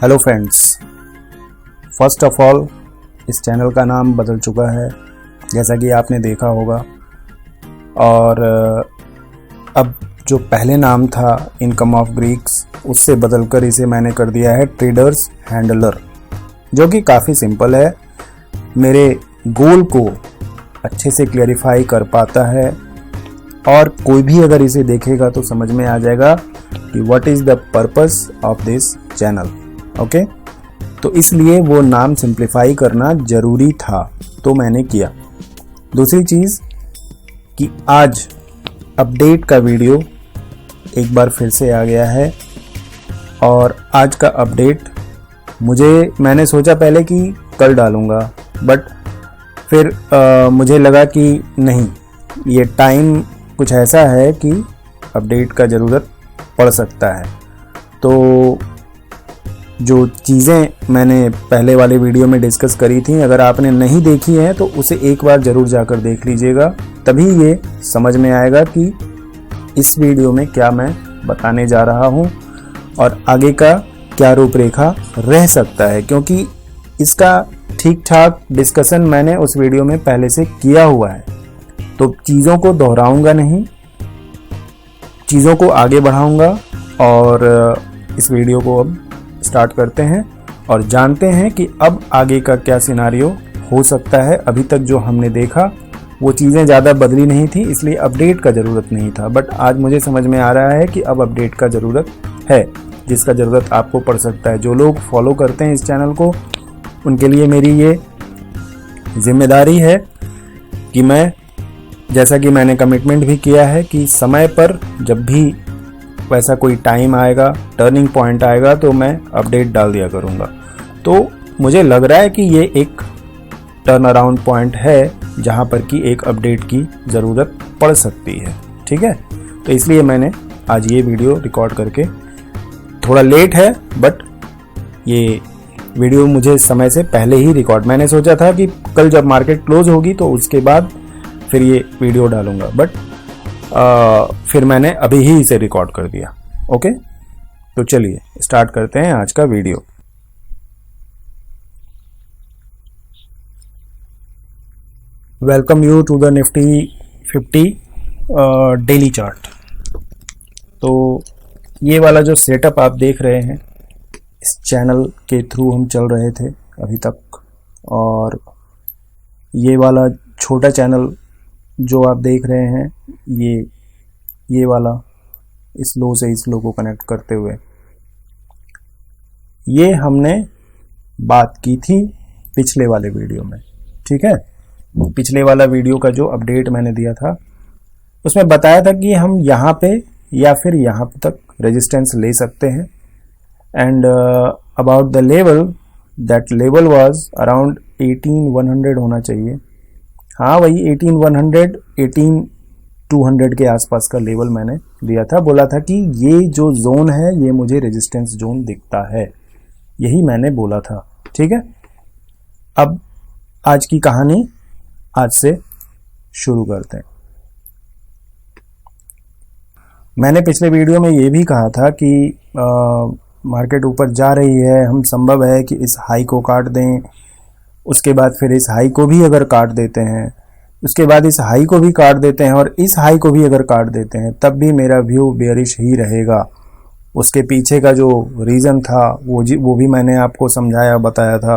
Hello friends, first of all इस channel का नाम बदल चुका है जैसा कि आपने देखा होगा। और अब जो पहले नाम था इनकम ऑफ ग्रीक्स, उससे बदलकर इसे मैंने कर दिया है ट्रेडर्स हैंडलर, जो कि काफ़ी सिंपल है, मेरे गोल को अच्छे से क्लैरिफाई कर पाता है और कोई भी अगर इसे देखेगा तो समझ में आ जाएगा कि what is the purpose of this channel. Okay, तो इसलिए वो नाम सिंप्लीफाई करना ज़रूरी था, तो मैंने किया। दूसरी चीज़ कि आज अपडेट का वीडियो एक बार फिर से आ गया है और आज का अपडेट मैंने सोचा पहले कि कल डालूँगा, बट फिर मुझे लगा कि नहीं, ये टाइम कुछ ऐसा है कि अपडेट का ज़रूरत पड़ सकता है। तो जो चीज़ें मैंने पहले वाले वीडियो में डिस्कस करी थी, अगर आपने नहीं देखी है तो उसे एक बार ज़रूर जाकर देख लीजिएगा, तभी ये समझ में आएगा कि इस वीडियो में क्या मैं बताने जा रहा हूँ और आगे का क्या रूपरेखा रह सकता है, क्योंकि इसका ठीक ठाक डिस्कशन मैंने उस वीडियो में पहले से किया हुआ है। तो चीज़ों को दोहराऊंगा नहीं, चीज़ों को आगे बढ़ाऊंगा और इस वीडियो को अब स्टार्ट करते हैं और जानते हैं कि अब आगे का क्या सिनारियो हो सकता है। अभी तक जो हमने देखा वो चीज़ें ज़्यादा बदली नहीं थी, इसलिए अपडेट का ज़रूरत नहीं था, बट आज मुझे समझ में आ रहा है कि अब अपडेट का ज़रूरत है, जिसका ज़रूरत आपको पड़ सकता है। जो लोग फॉलो करते हैं इस चैनल को, उनके लिए मेरी ये जिम्मेदारी है कि मैं, जैसा कि मैंने कमिटमेंट भी किया है कि समय पर जब भी वैसा कोई टाइम आएगा, टर्निंग पॉइंट आएगा, तो मैं अपडेट डाल दिया करूँगा। तो मुझे लग रहा है कि ये एक टर्न अराउंड पॉइंट है जहाँ पर कि एक अपडेट की ज़रूरत पड़ सकती है। ठीक है, तो इसलिए मैंने आज ये वीडियो रिकॉर्ड करके, थोड़ा लेट है बट ये वीडियो मुझे समय से पहले ही रिकॉर्ड, मैंने सोचा था कि कल जब मार्केट क्लोज होगी तो उसके बाद फिर ये वीडियो डालूंगा, बट फिर मैंने अभी ही इसे रिकॉर्ड कर दिया। ओके, तो चलिए स्टार्ट करते हैं आज का video. Welcome you to the Nifty 50 daily chart. तो ये वाला जो सेटअप आप देख रहे हैं, इस चैनल के थ्रू हम चल रहे थे अभी तक, और ये वाला छोटा चैनल जो आप देख रहे हैं, ये वाला इस लो से इस लो को कनेक्ट करते हुए, ये हमने बात की थी पिछले वाले वीडियो में। ठीक है, पिछले वाला वीडियो का जो अपडेट मैंने दिया था उसमें बताया था कि हम यहाँ पे या फिर यहाँ तक रेजिस्टेंस ले सकते हैं, and about the level, that level was around 18,100 होना चाहिए। हाँ, वही 18,100 18,200 के आसपास का लेवल मैंने दिया था। बोला था कि ये जो जोन है ये मुझे रेजिस्टेंस जोन दिखता है, यही मैंने बोला था। ठीक है, अब आज की कहानी आज से शुरू करते हैं। मैंने पिछले वीडियो में ये भी कहा था कि मार्केट ऊपर जा रही है, हम संभव है कि इस हाई को काट दें, उसके बाद फिर इस हाई को भी अगर काट देते हैं, उसके बाद इस हाई को भी काट देते हैं और इस हाई को भी अगर काट देते हैं, तब भी मेरा व्यू बेयरिश ही रहेगा। उसके पीछे का जो रीज़न था वो भी मैंने आपको समझाया, बताया था।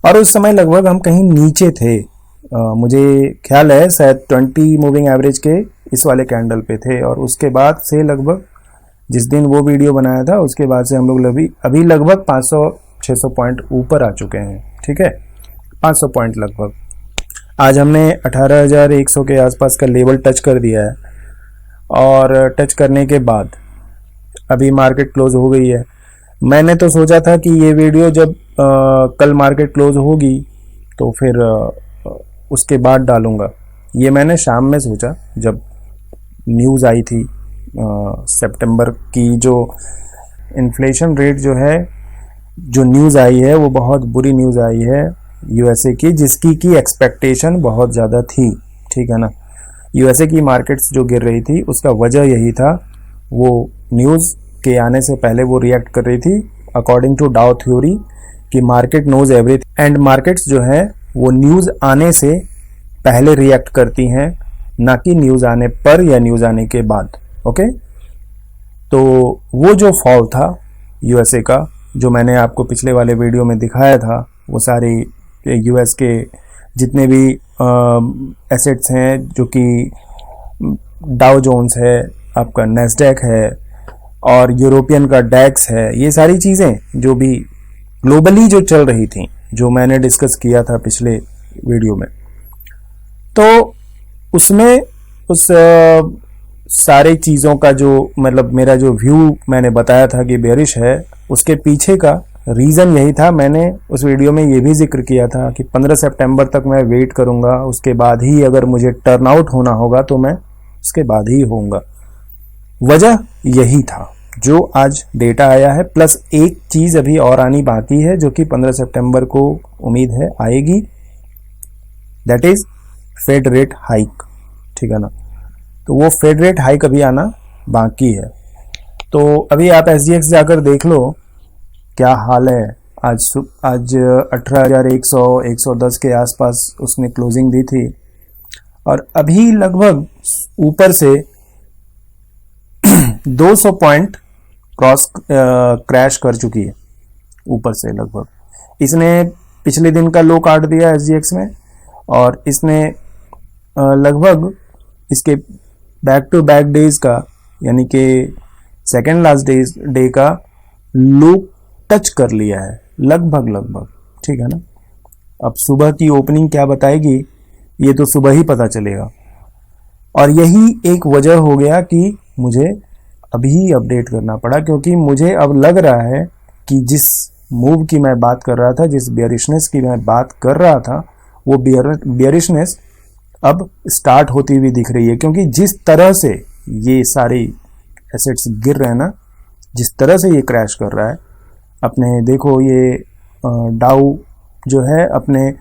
और उस समय लगभग हम कहीं नीचे थे, मुझे ख्याल है शायद 20 मूविंग एवरेज के इस वाले कैंडल पे थे, और उसके बाद से लगभग जिस दिन वो वीडियो बनाया था उसके बाद से हम लोग अभी लगभग 500-600 पॉइंट ऊपर आ चुके हैं। ठीक है, 500 पॉइंट लगभग। आज हमने 18,100 के आसपास का लेवल टच कर दिया है, और टच करने के बाद अभी मार्केट क्लोज हो गई है। मैंने तो सोचा था कि ये वीडियो जब कल मार्केट क्लोज होगी तो फिर उसके बाद डालूंगा। ये मैंने शाम में सोचा, जब न्यूज़ आई थी सितंबर की, जो इन्फ्लेशन रेट जो है, जो न्यूज़ आई है वो बहुत बुरी न्यूज़ आई है यूएसए की, जिसकी की एक्सपेक्टेशन बहुत ज़्यादा थी। ठीक है ना, यूएसए की मार्केट्स जो गिर रही थी उसका वजह यही था, वो न्यूज़ के आने से पहले वो रिएक्ट कर रही थी अकॉर्डिंग टू डाउ थ्योरी कि market knows everything and markets जो है वो न्यूज़ आने से पहले रिएक्ट करती हैं, ना कि न्यूज़ आने पर या न्यूज़ आने के बाद। ओके, तो वो जो फॉल था यूएसए का, जो मैंने आपको पिछले वाले वीडियो में दिखाया था, वो सारी यूएस के जितने भी एसेट्स हैं, जो कि डाउ जोन्स है, आपका नेस्डैक है और यूरोपियन का डैक्स है, ये सारी चीज़ें जो भी ग्लोबली जो चल रही थी, जो मैंने डिस्कस किया था पिछले वीडियो में, तो उसमें उस सारे चीज़ों का जो मतलब मेरा जो व्यू मैंने बताया था कि बेरिश है, उसके पीछे का रीज़न यही था। मैंने उस वीडियो में ये भी जिक्र किया था कि 15 सितंबर तक मैं वेट करूँगा, उसके बाद ही अगर मुझे टर्न आउट होना होगा तो मैं उसके बाद ही होऊंगा। वजह यही था जो आज डेटा आया है, प्लस एक चीज़ अभी और आनी बाकी है जो कि 15 सितंबर को उम्मीद है आएगी, that is Fed rate hike. ठीक है ना, तो वो फेड रेट हाइक अभी आना बाकी है। तो अभी आप SGX जाकर देख लो क्या हाल है। आज 18,100 110 के आसपास उसने क्लोजिंग दी थी और अभी लगभग ऊपर से 200 पॉइंट क्रैश कर चुकी है ऊपर से। लगभग इसने पिछले दिन का लो काट दिया SGX में और इसने लगभग इसके बैक टू बैक डेज का, यानी कि सेकेंड लास्ट डे का लो टच कर लिया है लगभग। ठीक है ना, अब सुबह की ओपनिंग क्या बताएगी ये तो सुबह ही पता चलेगा। और यही एक वजह हो गया कि मुझे अभी अपडेट करना पड़ा, क्योंकि मुझे अब लग रहा है कि जिस मूव की मैं बात कर रहा था, जिस बेयरिशनेस की मैं बात कर रहा था, वो बेयरिशनेस अब स्टार्ट होती हुई दिख रही है। क्योंकि जिस तरह से ये सारी एसेट्स गिर रहे हैं ना, जिस तरह से ये क्रैश कर रहा है, अपने देखो ये डाउ जो है अपने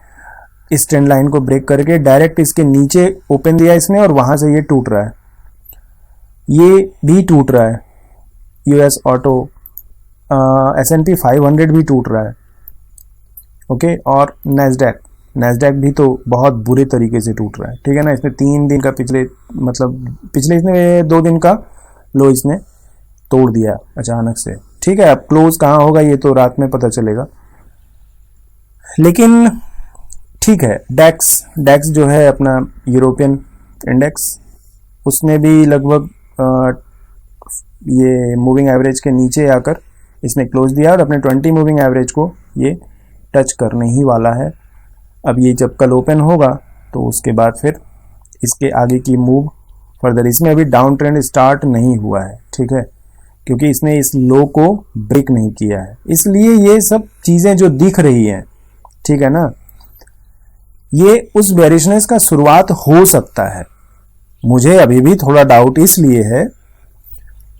इस ट्रेंड लाइन को ब्रेक करके डायरेक्ट इसके नीचे ओपन दिया इसने और वहां से ये टूट रहा है, ये भी टूट रहा है। यूएस ऑटो S&P 500 भी टूट रहा है। ओके, और नेस्डैक भी तो बहुत बुरे तरीके से टूट रहा है। ठीक है ना, इसने 3 दिन का पिछले इसने 2 दिन का लो इसने तोड़ दिया अचानक से। ठीक है, अब क्लोज कहाँ होगा ये तो रात में पता चलेगा। लेकिन ठीक है, डैक्स जो है अपना यूरोपियन इंडेक्स, उसने भी लगभग ये मूविंग एवरेज के नीचे आकर इसने क्लोज दिया और अपने 20 मूविंग एवरेज को ये टच करने ही वाला है। अब ये जब कल ओपन होगा तो उसके बाद फिर इसके आगे की मूव फर्दर, इसमें अभी डाउन ट्रेंड स्टार्ट नहीं हुआ है। ठीक है, क्योंकि इसने इस लो को ब्रेक नहीं किया है, इसलिए ये सब चीज़ें जो दिख रही हैं, ठीक है ना, ये उस बेरिशनेस का शुरुआत हो सकता है। मुझे अभी भी थोड़ा डाउट इसलिए है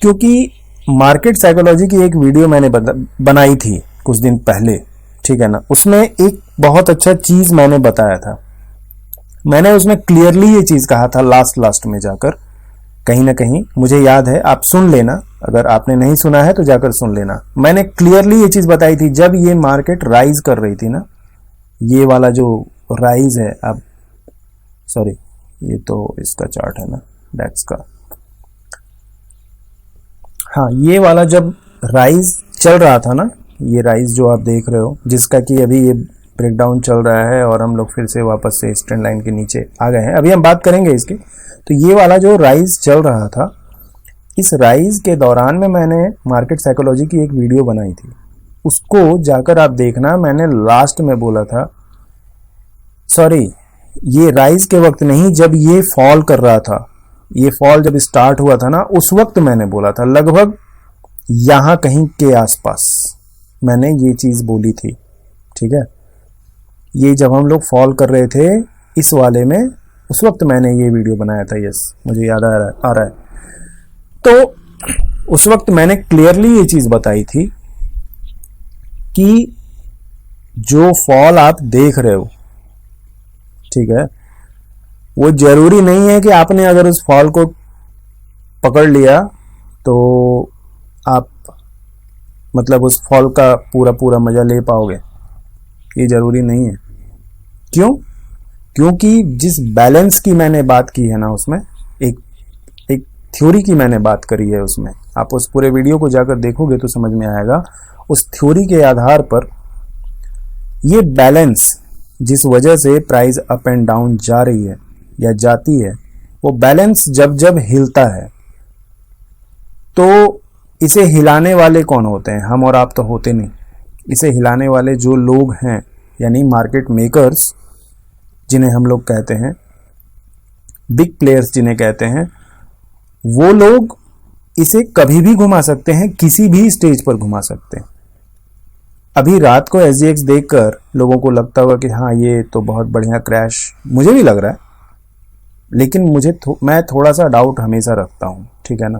क्योंकि मार्केट साइकोलॉजी की एक वीडियो मैंने बनाई थी कुछ दिन पहले। ठीक है ना, उसमें एक बहुत अच्छा चीज मैंने बताया था। मैंने उसमें क्लियरली ये चीज कहा था लास्ट में जाकर, कहीं ना कहीं मुझे याद है, आप सुन लेना, अगर आपने नहीं सुना है तो जाकर सुन लेना। मैंने क्लियरली ये चीज बताई थी जब ये मार्केट राइज कर रही थी ना, ये वाला जो राइज है, अब सॉरी ये तो इसका चार्ट है ना डैक्स का, हाँ ये वाला जब राइज चल रहा था ना, ये राइज जो आप देख रहे हो, जिसका कि अभी ये ब्रेकडाउन चल रहा है और हम लोग फिर से वापस से इस ट्रेंड लाइन के नीचे आ गए हैं, अभी हम बात करेंगे इसकी। तो ये वाला जो राइज चल रहा था, इस राइज के दौरान में मैंने मार्केट साइकोलॉजी की एक वीडियो बनाई थी, उसको जाकर आप देखना। मैंने लास्ट में बोला था, सॉरी ये राइज के वक्त नहीं, जब ये फॉल कर रहा था, ये फॉल जब स्टार्ट हुआ था ना, उस वक्त मैंने बोला था, लगभग यहां कहीं के आसपास मैंने ये चीज बोली थी। ठीक है, ये जब हम लोग फॉल कर रहे थे इस वाले में, उस वक्त मैंने ये वीडियो बनाया था। यस, मुझे याद आ रहा है। तो उस वक्त मैंने क्लियरली ये चीज बताई थी कि जो फॉल आप देख रहे हो, ठीक है, वो जरूरी नहीं है कि आपने अगर उस फॉल को पकड़ लिया तो आप मतलब उस फॉल का पूरा पूरा मजा ले पाओगे, ये जरूरी नहीं है। क्यों? क्योंकि जिस बैलेंस की मैंने बात की है ना, उसमें एक एक थ्योरी की मैंने बात करी है, उसमें आप उस पूरे वीडियो को जाकर देखोगे तो समझ में आएगा। उस थ्योरी के आधार पर ये बैलेंस, जिस वजह से प्राइस अप एंड डाउन जा रही है या जाती है, वो बैलेंस जब जब हिलता है तो इसे हिलाने वाले कौन होते हैं? हम और आप तो होते नहीं। इसे हिलाने वाले जो लोग हैं, यानी मार्केट मेकर्स जिन्हें हम लोग कहते हैं, बिग प्लेयर्स जिन्हें कहते हैं, वो लोग इसे कभी भी घुमा सकते हैं, किसी भी स्टेज पर घुमा सकते हैं। अभी रात को SGX देखकर लोगों को लगता होगा कि हाँ ये तो बहुत बढ़िया क्रैश, मुझे भी लग रहा है, लेकिन मैं थोड़ा सा डाउट हमेशा रखता हूँ, ठीक है ना,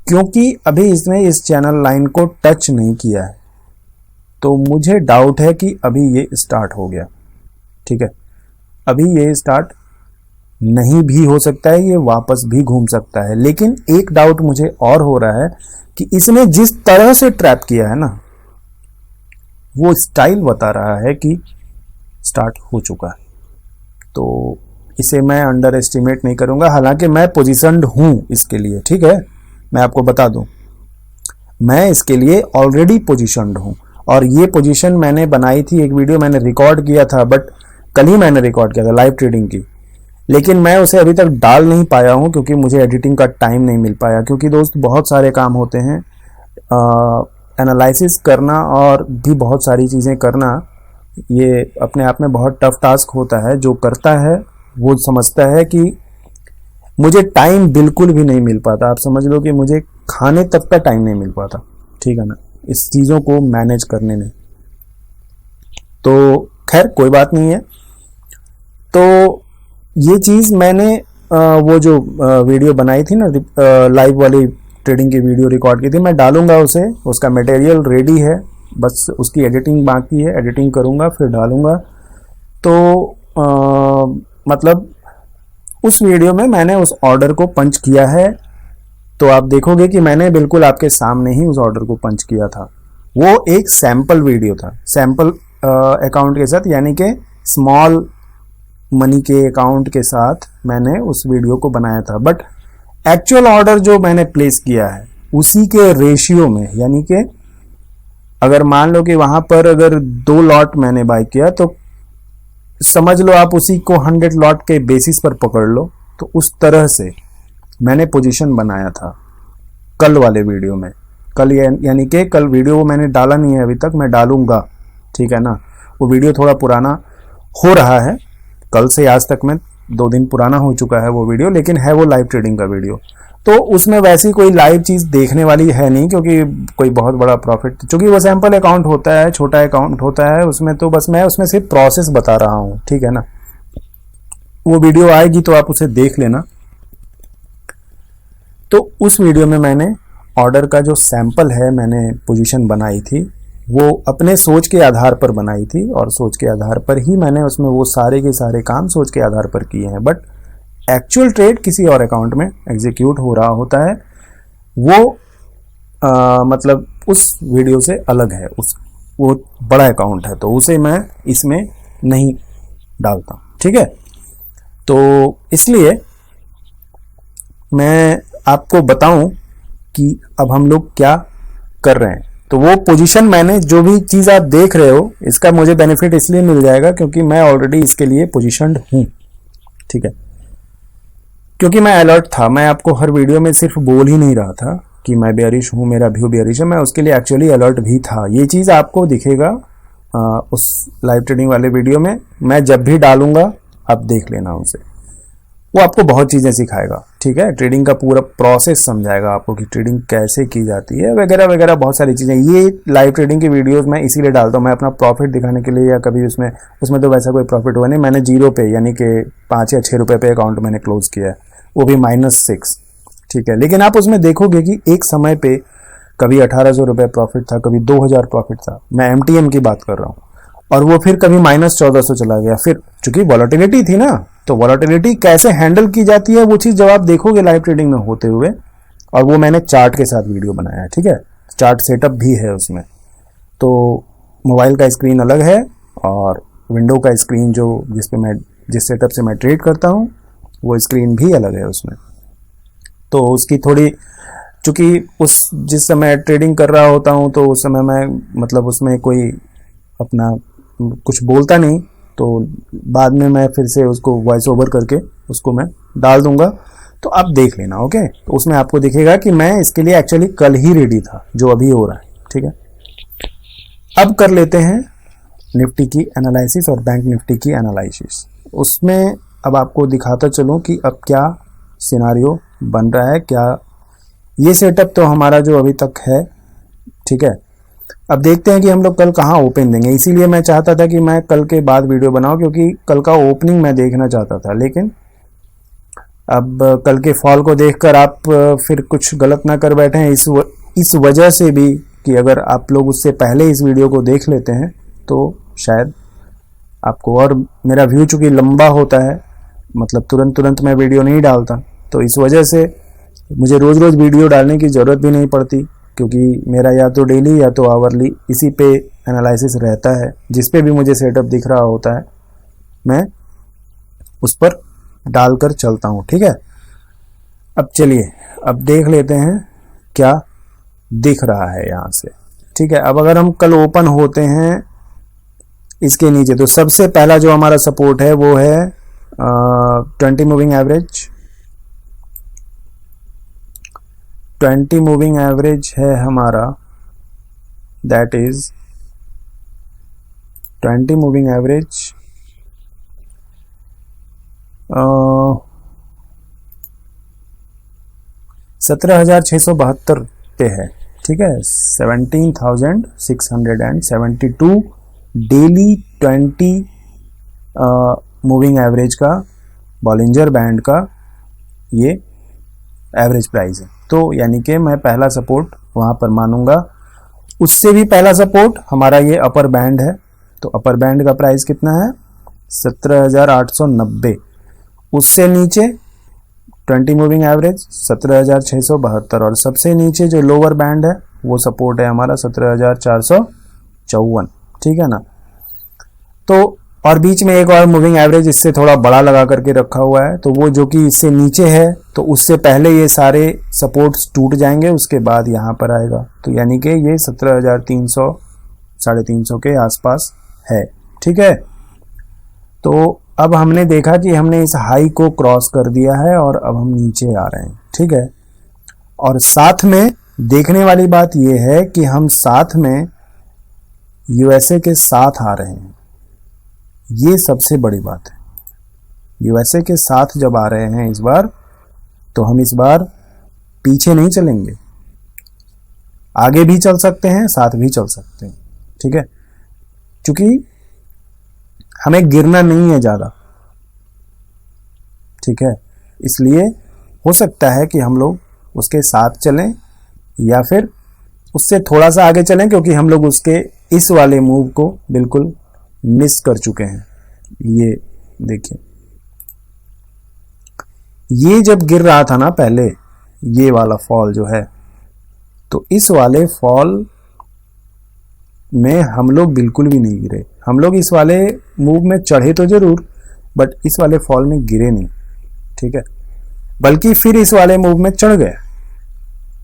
क्योंकि अभी इसने इस चैनल लाइन को टच नहीं किया है। तो मुझे डाउट है कि अभी ये स्टार्ट हो गया, ठीक है, अभी ये स्टार्ट नहीं भी हो सकता है, ये वापस भी घूम सकता है। लेकिन एक डाउट मुझे और हो रहा है कि इसने जिस तरह से ट्रैप किया है ना, वो स्टाइल बता रहा है कि स्टार्ट हो चुका है। तो इसे मैं अंडर एस्टिमेट नहीं करूंगा, हालांकि मैं पोजीशनड हूं इसके लिए, ठीक है, मैं आपको बता दूं, मैं इसके लिए ऑलरेडी पोजीशनड हूं। और ये पोजीशन मैंने बनाई थी, एक वीडियो मैंने रिकॉर्ड किया था, बट कल ही मैंने रिकॉर्ड किया था लाइव ट्रेडिंग की, लेकिन मैं उसे अभी तक डाल नहीं पाया हूं क्योंकि मुझे एडिटिंग का टाइम नहीं मिल पाया। क्योंकि दोस्त बहुत सारे काम होते हैं, एनालिसिस करना और भी बहुत सारी चीज़ें करना, ये अपने आप में बहुत टफ टास्क होता है। जो करता है वो समझता है कि मुझे टाइम बिल्कुल भी नहीं मिल पाता। आप समझ लो कि मुझे खाने तक का टाइम नहीं मिल पाता, ठीक है ना, इस चीज़ों को मैनेज करने में। तो खैर कोई बात नहीं है। तो ये चीज़ मैंने वो जो वीडियो बनाई थी ना, लाइव वाली ट्रेडिंग की वीडियो रिकॉर्ड की थी, मैं डालूंगा उसे, उसका मटेरियल रेडी है, बस उसकी एडिटिंग बाकी है, एडिटिंग करूंगा फिर डालूंगा। तो मतलब उस वीडियो में मैंने उस ऑर्डर को पंच किया है, तो आप देखोगे कि मैंने बिल्कुल आपके सामने ही उस ऑर्डर को पंच किया था। वो एक सैंपल वीडियो था, सैंपल अकाउंट के साथ, यानी कि स्मॉल मनी के अकाउंट के साथ मैंने उस वीडियो को बनाया था। बट एक्चुअल ऑर्डर जो मैंने प्लेस किया है उसी के रेशियो में, यानी कि अगर मान लो कि वहां पर अगर 2 लॉट मैंने बाय किया, तो समझ लो आप उसी को 100 लॉट के बेसिस पर पकड़ लो। तो उस तरह से मैंने पोजीशन बनाया था कल वाले वीडियो में। कल यानी कि कल वीडियो वो मैंने डाला नहीं है अभी तक, मैं डालूंगा, ठीक है ना। वो वीडियो थोड़ा पुराना हो रहा है, कल से आज तक में 2 दिन पुराना हो चुका है वो वीडियो, लेकिन है वो लाइव ट्रेडिंग का वीडियो। तो उसमें वैसी कोई लाइव चीज़ देखने वाली है नहीं, क्योंकि कोई बहुत बड़ा प्रॉफिट, क्योंकि वो सैंपल अकाउंट होता है, छोटा अकाउंट होता है उसमें, तो बस मैं उसमें सिर्फ प्रोसेस बता रहा हूँ, ठीक है ना। वो वीडियो आएगी तो आप उसे देख लेना। तो उस वीडियो में मैंने ऑर्डर का जो सैंपल है, मैंने पोजीशन बनाई थी, वो अपने सोच के आधार पर बनाई थी, और सोच के आधार पर ही मैंने उसमें वो सारे के सारे काम सोच के आधार पर किए हैं। बट एक्चुअल ट्रेड किसी और अकाउंट में एग्जीक्यूट हो रहा होता है, वो मतलब उस वीडियो से अलग है, वो बड़ा अकाउंट है, तो उसे मैं इसमें नहीं डालता, ठीक है। तो इसलिए मैं आपको बताऊं कि अब हम लोग क्या कर रहे हैं। तो वो पोजीशन, मैंने जो भी चीज़ आप देख रहे हो, इसका मुझे बेनिफिट इसलिए मिल जाएगा क्योंकि मैं ऑलरेडी इसके लिए पोजीशनड हूं, ठीक है। क्योंकि मैं अलर्ट था, मैं आपको हर वीडियो में सिर्फ बोल ही नहीं रहा था कि मैं बेयरिश हूं, मेरा व्यू बेयरिश है, मैं उसके लिए एक्चुअली अलर्ट भी था। ये चीज़ आपको दिखेगा उस लाइव ट्रेडिंग वाले वीडियो में। मैं जब भी डालूंगा आप देख लेना उसे, वो आपको बहुत चीज़ें सिखाएगा, ठीक है। ट्रेडिंग का पूरा प्रोसेस समझाएगा आपको कि ट्रेडिंग कैसे की जाती है, वगैरह वगैरह, बहुत सारी चीज़ें। ये लाइव ट्रेडिंग की वीडियोस मैं इसीलिए डालता हूँ, मैं अपना प्रॉफिट दिखाने के लिए, या कभी उसमें तो वैसा कोई प्रॉफिट हुआ नहीं। मैंने 0 पे, यानी कि 5 या 6 रुपये पे अकाउंट मैंने क्लोज किया है, वो भी -6, ठीक है। लेकिन आप उसमें देखोगे कि एक समय पे कभी 1800 रुपये प्रॉफिट था, कभी 2000 प्रॉफिट था, मैं MTM की बात कर रहा हूँ, और वो फिर कभी -1400 चला गया। फिर चूंकि वॉलेटिलिटी थी ना, तो वॉलेटिलिटी कैसे हैंडल की जाती है वो चीज़ जब आप देखोगे लाइव ट्रेडिंग में होते हुए, और वो मैंने चार्ट के साथ वीडियो बनाया है, ठीक है। चार्ट सेटअप भी है उसमें। तो मोबाइल का स्क्रीन अलग है और विंडो का स्क्रीन जो जिस सेटअप से मैं ट्रेड करता हूँ वो स्क्रीन भी अलग है उसमें। तो उसकी थोड़ी, चूँकि जिस समय ट्रेडिंग कर रहा होता हूँ तो उस समय मैं मतलब उसमें कोई अपना कुछ बोलता नहीं, तो बाद में मैं फिर से उसको वॉइस ओवर करके उसको मैं डाल दूंगा, तो आप देख लेना। ओके, तो उसमें आपको दिखेगा कि मैं इसके लिए एक्चुअली कल ही रेडी था, जो अभी हो रहा है। ठीक है, अब कर लेते हैं निफ्टी की एनालिसिस और बैंक निफ्टी की एनालिसिस। उसमें अब आपको दिखाता चलूं कि अब क्या सिनारियो बन रहा है। क्या ये सेटअप तो हमारा जो अभी तक है, ठीक है। अब देखते हैं कि हम लोग कल कहाँ ओपन देंगे। इसीलिए मैं चाहता था कि मैं कल के बाद वीडियो बनाऊं, क्योंकि कल का ओपनिंग मैं देखना चाहता था। लेकिन अब कल के फॉल को देखकर आप फिर कुछ गलत ना कर बैठे हैं, इस वजह से भी कि अगर आप लोग उससे पहले इस वीडियो को देख लेते हैं तो शायद आपको, और मेरा व्यू चूंकि लंबा होता है, मतलब तुरंत मैं वीडियो नहीं डालता, तो इस वजह से मुझे रोज रोज वीडियो डालने की ज़रूरत भी नहीं पड़ती, क्योंकि मेरा या तो डेली या तो आवरली इसी पे एनालिसिस रहता है। जिस पे भी मुझे सेटअप दिख रहा होता है मैं उस पर डालकर चलता हूँ। ठीक है, अब चलिए अब देख लेते हैं क्या दिख रहा है यहाँ से। ठीक है, अब अगर हम कल ओपन होते हैं इसके नीचे, तो सबसे पहला जो हमारा सपोर्ट है वो है 20 मूविंग एवरेज। 20 मूविंग एवरेज है हमारा, दैट इज 20 मूविंग एवरेज 17,672 पे है। ठीक है, 17,672 डेली 20 मूविंग एवरेज का, बॉलिंजर बैंड का ये एवरेज प्राइस है। तो यानी कि मैं पहला सपोर्ट वहां पर मानूंगा। उससे भी पहला सपोर्ट हमारा ये अपर बैंड है। तो अपर बैंड का प्राइस कितना है? 17,890। उससे नीचे 20 मूविंग एवरेज 17,672, और सबसे नीचे जो लोअर बैंड है वो सपोर्ट है हमारा 17,454। ठीक है ना। तो और बीच में एक और मूविंग एवरेज इससे थोड़ा बड़ा लगा करके रखा हुआ है, तो वो जो कि इससे नीचे है, तो उससे पहले ये सारे सपोर्ट्स टूट जाएंगे, उसके बाद यहाँ पर आएगा। तो यानी कि ये 17,300 350 के आसपास है। ठीक है, तो अब हमने देखा कि हमने इस हाई को क्रॉस कर दिया है और अब हम नीचे आ रहे हैं। ठीक है, और साथ में देखने वाली बात यह है कि हम साथ में यूएसए के साथ आ रहे हैं। ये सबसे बड़ी बात है। यूएसए के साथ जब आ रहे हैं इस बार, तो हम इस बार पीछे नहीं चलेंगे, आगे भी चल सकते हैं, साथ भी चल सकते हैं। ठीक है, क्योंकि हमें गिरना नहीं है ज्यादा। ठीक है, इसलिए हो सकता है कि हम लोग उसके साथ चलें या फिर उससे थोड़ा सा आगे चलें, क्योंकि हम लोग उसके इस वाले मूव को बिल्कुल मिस कर चुके हैं। ये देखिए, ये जब गिर रहा था ना पहले, ये वाला फॉल जो है, तो इस वाले फॉल में हम लोग बिल्कुल भी नहीं गिरे। हम लोग इस वाले मूव में चढ़े तो जरूर, बट इस वाले फॉल में गिरे नहीं। ठीक है, बल्कि फिर इस वाले मूव में चढ़ गए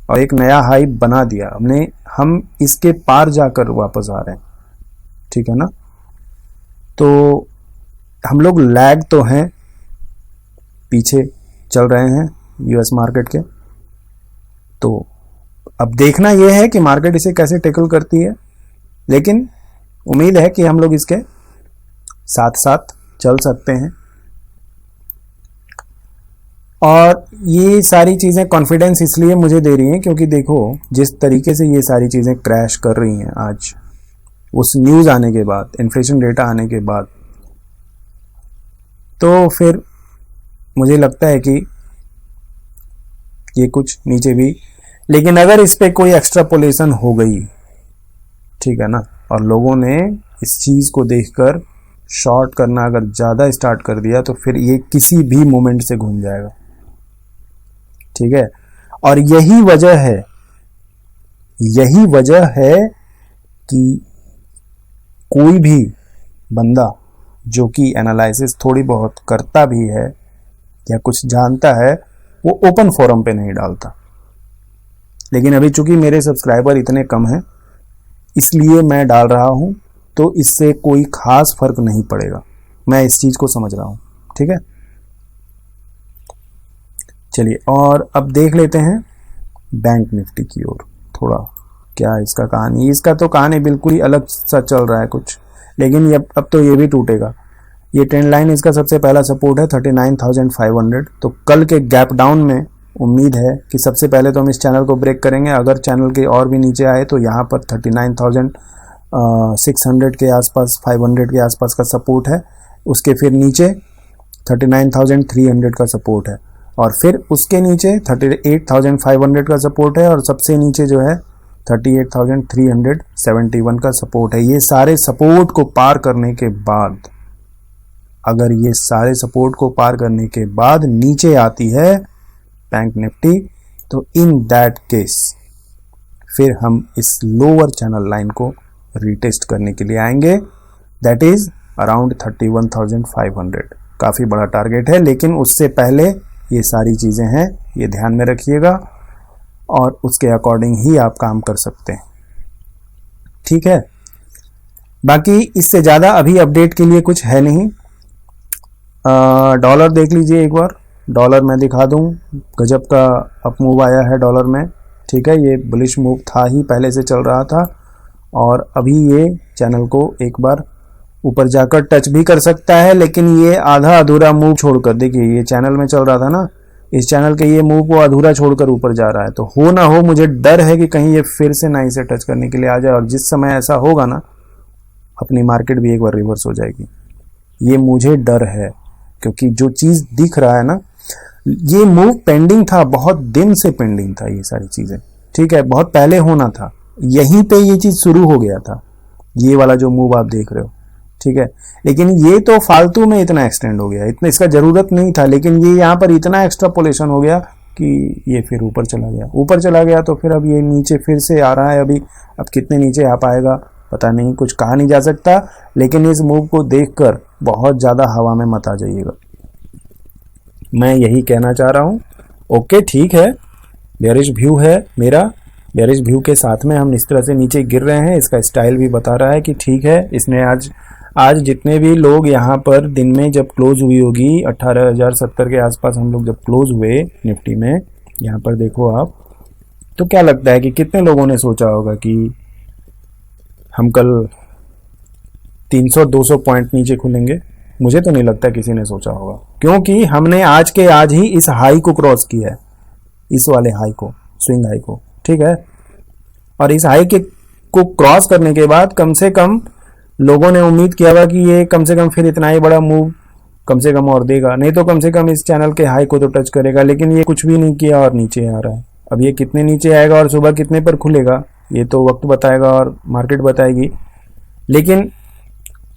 और एक नया हाई बना दिया हमने। हम इसके पार जाकर वापस आ रहे हैं। ठीक है ना। तो हम लोग लैग तो हैं, पीछे चल रहे हैं यूएस मार्केट के। तो अब देखना यह है कि मार्केट इसे कैसे टैकल करती है, लेकिन उम्मीद है कि हम लोग इसके साथ साथ चल सकते हैं। और ये सारी चीज़ें कॉन्फिडेंस इसलिए मुझे दे रही हैं क्योंकि देखो जिस तरीके से ये सारी चीज़ें क्रैश कर रही हैं आज, उस न्यूज़ आने के बाद, इन्फ्लेशन डेटा आने के बाद, तो फिर मुझे लगता है कि ये कुछ नीचे भी, लेकिन अगर इस पे कोई एक्स्ट्रापोलेशन हो गई, ठीक है ना, और लोगों ने इस चीज़ को देखकर शॉर्ट करना अगर ज़्यादा स्टार्ट कर दिया, तो फिर ये किसी भी मोमेंट से घूम जाएगा। ठीक है, और यही वजह है यही वजह है कि कोई भी बंदा जो कि एनालिसिस थोड़ी बहुत करता भी है या कुछ जानता है, वो ओपन फोरम पे नहीं डालता। लेकिन अभी चूंकि मेरे सब्सक्राइबर इतने कम हैं, इसलिए मैं डाल रहा हूं, तो इससे कोई खास फर्क नहीं पड़ेगा। मैं इस चीज को समझ रहा हूं, ठीक है। चलिए, और अब देख लेते हैं बैंक निफ्टी की ओर थोड़ा, क्या इसका कहानी। इसका तो कहानी बिल्कुल ही अलग सा चल रहा है कुछ, लेकिन अब तो ये भी टूटेगा। ये ट्रेंड लाइन इसका सबसे पहला सपोर्ट है 39,500। तो कल के गैप डाउन में उम्मीद है कि सबसे पहले तो हम इस चैनल को ब्रेक करेंगे। अगर चैनल के और भी नीचे आए तो यहाँ पर 39,600 के आसपास, 500 के आसपास का सपोर्ट है। उसके फिर नीचे 39,300 का सपोर्ट है, और फिर उसके नीचे 38,500 का सपोर्ट है, और सबसे नीचे जो है 38,371 का सपोर्ट है। ये सारे सपोर्ट को पार करने के बाद, अगर ये सारे सपोर्ट को पार करने के बाद नीचे आती है बैंक निफ्टी, तो इन दैट केस फिर हम इस लोअर चैनल लाइन को रीटेस्ट करने के लिए आएंगे। That is around 31,500। काफी बड़ा टारगेट है, लेकिन उससे पहले ये सारी चीजें हैं, ये ध्यान में रखिएगा, और उसके अकॉर्डिंग ही आप काम कर सकते हैं, ठीक है। बाकी इससे ज्यादा अभी अपडेट के लिए कुछ है नहीं। डॉलर देख लीजिए एक बार। डॉलर मैं दिखा दूं, गजब का अप मूव आया है डॉलर में, ठीक है। ये बुलिश मूव था ही, पहले से चल रहा था, और अभी ये चैनल को एक बार ऊपर जाकर टच भी कर सकता है, लेकिन ये आधा अधूरा मूव छोड़कर, देखिए ये चैनल में चल रहा था ना, इस चैनल के ये मूव को अधूरा छोड़कर ऊपर जा रहा है। तो हो ना हो, मुझे डर है कि कहीं ये फिर से ना इसे टच करने के लिए आ जाए, और जिस समय ऐसा होगा ना, अपनी मार्केट भी एक बार रिवर्स हो जाएगी। ये मुझे डर है, क्योंकि जो चीज दिख रहा है ना, ये मूव पेंडिंग था, बहुत दिन से पेंडिंग था ये सारी चीजें, ठीक है। बहुत पहले होना था, यहीं पे ये चीज शुरू हो गया था, ये वाला जो मूव आप देख रहे हो, ठीक है। लेकिन ये तो फालतू में इतना एक्सटेंड हो गया, इतना इसका जरूरत नहीं था, लेकिन ये यहाँ पर इतना एक्स्ट्रापोलेशन हो गया कि ये फिर ऊपर चला गया। ऊपर चला गया तो फिर अब ये नीचे फिर से आ रहा है। अभी अब कितने नीचे आ पाएगा पता नहीं, कुछ कहा नहीं जा सकता, लेकिन इस मूव को देखकर बहुत ज्यादा हवा में मत आ जाइएगा, मैं यही कहना चाह रहा हूं। ओके, ठीक है, बेयरिश व्यू है मेरा, बेयरिश व्यू के साथ में हम इस तरह से नीचे गिर रहे हैं। इसका स्टाइल भी बता रहा है कि ठीक है, इसने आज जितने भी लोग यहाँ पर दिन में जब क्लोज हुई होगी 18,070 के आसपास हम लोग जब क्लोज हुए निफ्टी में, यहाँ पर देखो आप, तो क्या लगता है कि कितने लोगों ने सोचा होगा कि हम कल 300-200 पॉइंट नीचे खुलेंगे? मुझे तो नहीं लगता किसी ने सोचा होगा, क्योंकि हमने आज के आज ही इस हाई को क्रॉस किया है, इस वाले हाई को, स्विंग हाई को, ठीक है। और इस हाई के को क्रॉस करने के बाद कम से कम लोगों ने उम्मीद किया हुआ कि ये कम से कम फिर इतना ही बड़ा मूव कम से कम और देगा, नहीं तो कम से कम इस चैनल के हाई को तो टच करेगा। लेकिन ये कुछ भी नहीं किया और नीचे आ रहा है। अब ये कितने नीचे आएगा और सुबह कितने पर खुलेगा, ये तो वक्त बताएगा और मार्केट बताएगी। लेकिन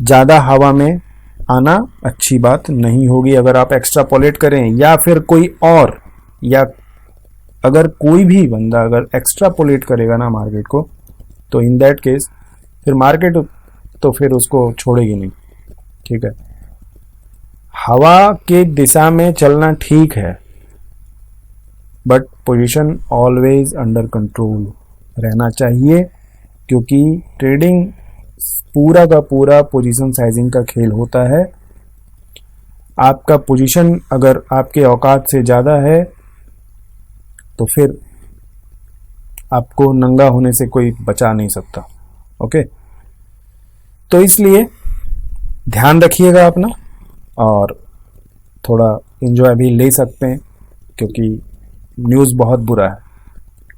ज्यादा हवा में आना अच्छी बात नहीं होगी अगर आप एक्स्ट्रापोलेट करें, या फिर कोई और, या अगर कोई भी बंदा अगर एक्स्ट्रापोलेट करेगा ना मार्केट को, तो इन दैट केस फिर मार्केट तो फिर उसको छोड़ेगी नहीं, ठीक है। हवा के दिशा में चलना ठीक है, but position always under control रहना चाहिए, क्योंकि ट्रेडिंग पूरा का पूरा पोजीशन साइजिंग का खेल होता है। आपका पोजीशन अगर आपके औकात से ज्यादा है तो फिर आपको नंगा होने से कोई बचा नहीं सकता, ओके। तो इसलिए ध्यान रखिएगा अपना, और थोड़ा एंजॉय भी ले सकते हैं, क्योंकि न्यूज़ बहुत बुरा है,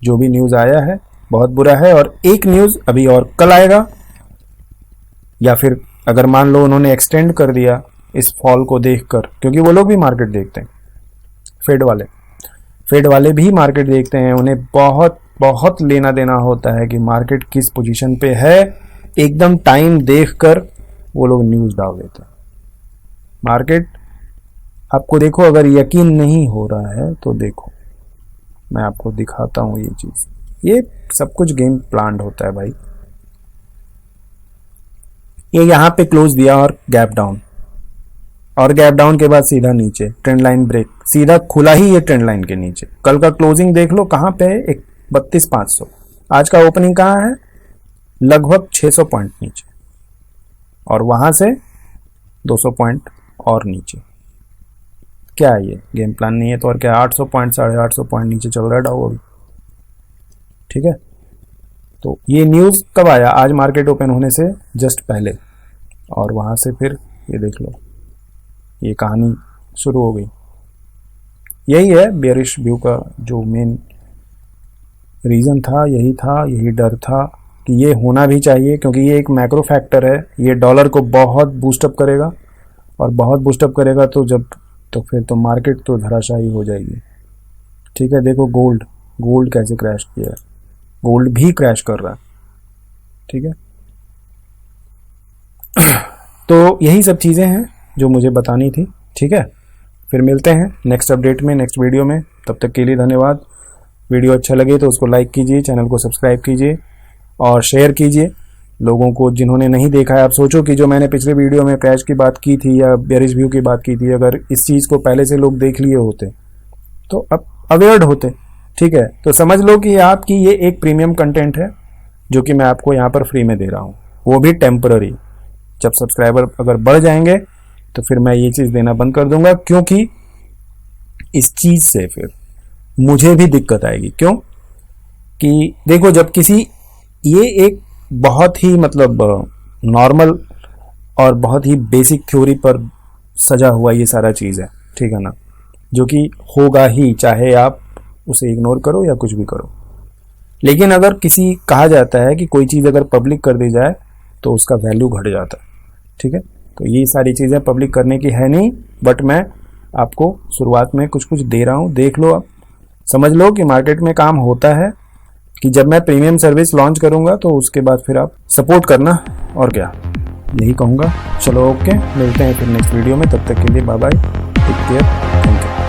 जो भी न्यूज़ आया है बहुत बुरा है। और एक न्यूज़ अभी और कल आएगा, या फिर अगर मान लो उन्होंने एक्सटेंड कर दिया इस फॉल को देखकर, क्योंकि वो लोग भी मार्केट देखते हैं, फेड वाले भी मार्केट देखते हैं, उन्हें बहुत बहुत लेना देना होता है कि मार्केट किस पोजीशन पे है। एकदम टाइम देखकर वो लोग न्यूज़ डाल देते हैं। मार्केट आपको देखो, अगर यकीन नहीं हो रहा है तो देखो, मैं आपको दिखाता हूं ये चीज। ये सब कुछ गेम प्लान्ड होता है भाई। ये यहाँ पे क्लोज दिया और गैप डाउन, और गैप डाउन के बाद सीधा नीचे ट्रेंड लाइन ब्रेक, सीधा खुला ही ये ट्रेंड लाइन के नीचे। कल का क्लोजिंग देख लो कहाँ पे है, 32,500। आज का ओपनिंग कहाँ है, लगभग 600 पॉइंट नीचे, और वहां से 200 पॉइंट और नीचे। क्या है ये, गेम प्लान नहीं है तो और क्या। 800 पॉइंट 850 पॉइंट नीचे चल रहा है डाउ अभी, ठीक है। तो ये न्यूज़ कब आया, आज मार्केट ओपन होने से जस्ट पहले, और वहां से फिर ये देख लो ये कहानी शुरू हो गई। यही है बेयरिश व्यू का जो मेन रीज़न था, यही था, यही डर था कि ये होना भी चाहिए, क्योंकि ये एक मैक्रो फैक्टर है। ये डॉलर को बहुत बूस्टअप करेगा, और बहुत बूस्टअप करेगा तो फिर तो मार्केट तो धराशायी हो जाएगी, ठीक है। देखो गोल्ड कैसे क्रैश किया है, गोल्ड भी क्रैश कर रहा है, ठीक है। तो यही सब चीज़ें हैं जो मुझे बतानी थी, ठीक है। फिर मिलते हैं नेक्स्ट अपडेट में, नेक्स्ट वीडियो में। तब तक के लिए धन्यवाद। वीडियो अच्छा लगे तो उसको लाइक कीजिए, चैनल को सब्सक्राइब कीजिए और शेयर कीजिए लोगों को जिन्होंने नहीं देखा है। आप सोचो कि जो मैंने पिछले वीडियो में क्रैश की बात की थी या बेयरिश व्यू की बात की थी, अगर इस चीज़ को पहले से लोग देख लिए होते तो अब अवेयर्ड होते, ठीक है। तो समझ लो कि आपकी ये एक प्रीमियम कंटेंट है जो कि मैं आपको यहाँ पर फ्री में दे रहा हूँ, वो भी टेम्पररी। जब सब्सक्राइबर अगर बढ़ जाएंगे तो फिर मैं ये चीज़ देना बंद कर दूंगा, क्योंकि इस चीज़ से फिर मुझे भी दिक्कत आएगी। क्यों कि देखो, जब किसी, ये एक बहुत ही मतलब नॉर्मल और बहुत ही बेसिक थ्योरी पर सजा हुआ ये सारा चीज़ है, ठीक है ना, जो कि होगा ही, चाहे आप उसे इग्नोर करो या कुछ भी करो। लेकिन अगर किसी कहा जाता है कि कोई चीज़ अगर पब्लिक कर दी जाए तो उसका वैल्यू घट जाता है, ठीक है। तो ये सारी चीज़ें पब्लिक करने की है नहीं, बट मैं आपको शुरुआत में कुछ कुछ दे रहा हूँ, देख लो। आप समझ लो कि मार्केट में काम होता है, कि जब मैं प्रीमियम सर्विस लॉन्च करूंगा तो उसके बाद फिर आप सपोर्ट करना, और क्या, यही कहूँगा। चलो ओके, मिलते हैं फिर नेक्स्ट वीडियो में। तब तक के लिए bye bye, take care, thank you.